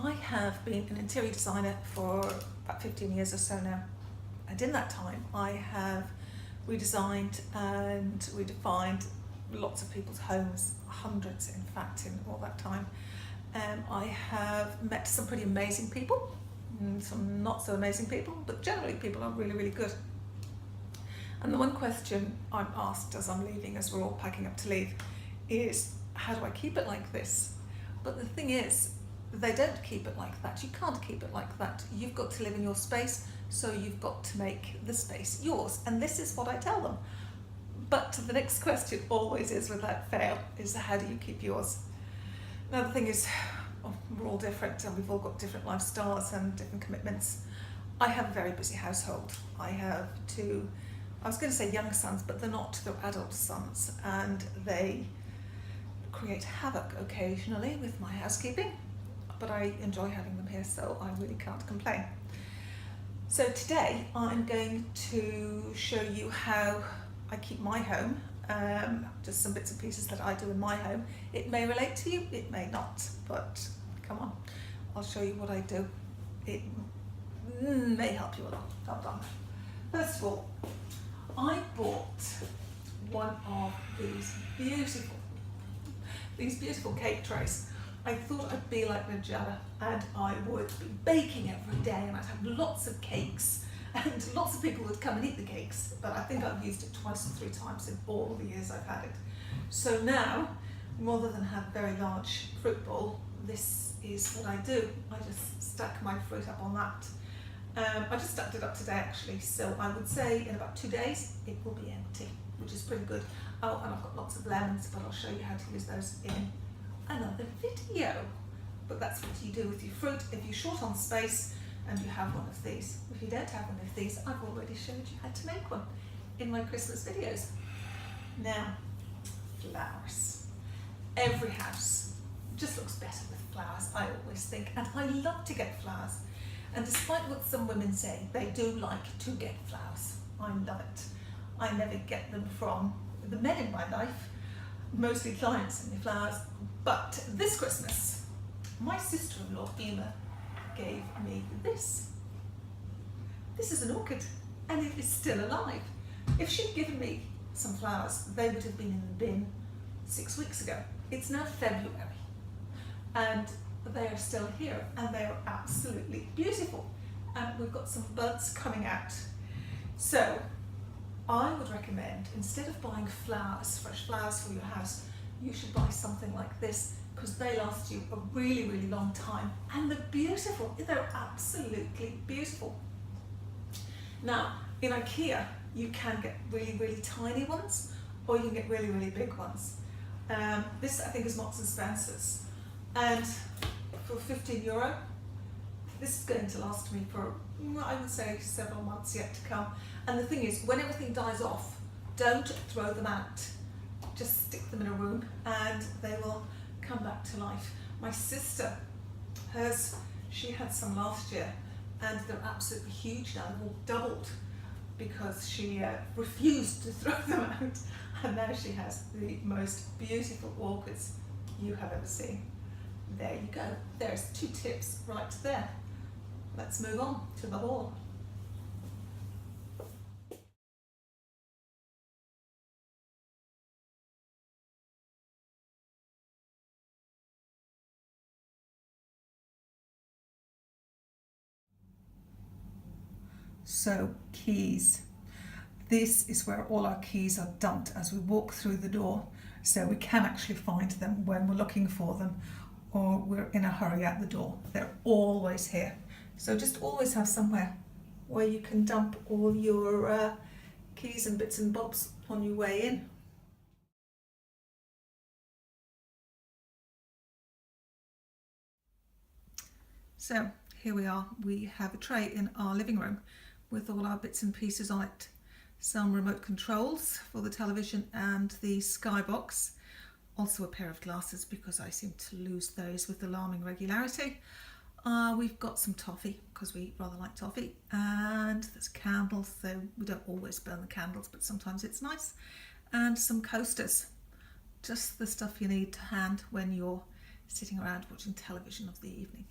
I have been an interior designer for about 15 years or so now, and in that time I have redesigned and redefined lots of people's homes, hundreds in fact in all that time. I have met some pretty amazing people, and some not so amazing people, but generally people are really, really good. And the one question I'm asked as I'm leaving, as we're all packing up to leave, is how do I keep it like this? But the thing is, they don't keep it like that. You can't keep it like that. You've got to live in your space, so you've got to make the space yours. And this is what I tell them. But the next question always is, without fail, is how do you keep yours? Now the thing is, we're all different and we've all got different lifestyles and different commitments. I have a very busy household. I have two, I was going to say young sons, but they're not, they're adult sons, and they create havoc occasionally with my housekeeping, but I enjoy having them here, so I really can't complain. So today I'm going to show you how I keep my home, just some bits and pieces that I do in my home. It may relate to you, it may not, but come on, I'll show you what I do. It may help you a lot. Hold on. First of all, I bought one of these beautiful cake trays. I thought I'd be like Nigella and I would be baking every day and I'd have lots of cakes and lots of people would come and eat the cakes, but I think I've used it twice or 3 times in all the years I've had it. So now, rather than have a very large fruit bowl, this is what I do. I just stack my fruit up on that. I just stacked it up today actually, so I would say in about 2 days it will be empty, which is pretty good. Oh, and I've got lots of lemons, but I'll show you how to use those in another video. But that's what you do with your fruit if you're short on space and you have one of these. If you don't have one of these, I've already showed you how to make one in my Christmas videos. Now, flowers. Every house just looks better with flowers, I always think, and I love to get flowers. And despite what some women say, they do like to get flowers. I love it. I never get them from the men in my life, mostly clients send me flowers, but this Christmas, my sister-in-law, Emma, gave me this. This is an orchid, and it is still alive. If she'd given me some flowers, they would have been in the bin 6 weeks ago. It's now February, and they are still here, and they are absolutely beautiful. And we've got some buds coming out. So I would recommend, instead of buying flowers, fresh flowers for your house, you should buy something like this, because they last you a really, really long time, and they're beautiful. They're absolutely beautiful. Now, in IKEA, you can get really, really tiny ones, or you can get really, really big ones. This, I think, is Marks and Spencer's, and for €15, this is going to last me for, I would say, several months yet to come. And the thing is, when everything dies off, don't throw them out. Just stick them in a room and they will come back to life. My sister, hers, she had some last year and they're absolutely huge now. They've all doubled because she refused to throw them out. And now she has the most beautiful orchids you have ever seen. There you go. There's 2 tips right there. Let's move on to the haul. So, keys. This is where all our keys are dumped as we walk through the door, so we can actually find them when we're looking for them or we're in a hurry out the door. They're always here. So just always have somewhere where you can dump all your keys and bits and bobs on your way in. So here we are. We have a tray in our living room with all our bits and pieces on it. Some remote controls for the television and the skybox. Also a pair of glasses because I seem to lose those with alarming regularity. We've got some toffee because we rather like toffee, and there's candles, so we don't always burn the candles, but sometimes it's nice, and some coasters. Just the stuff you need to hand when you're sitting around watching television of the evening.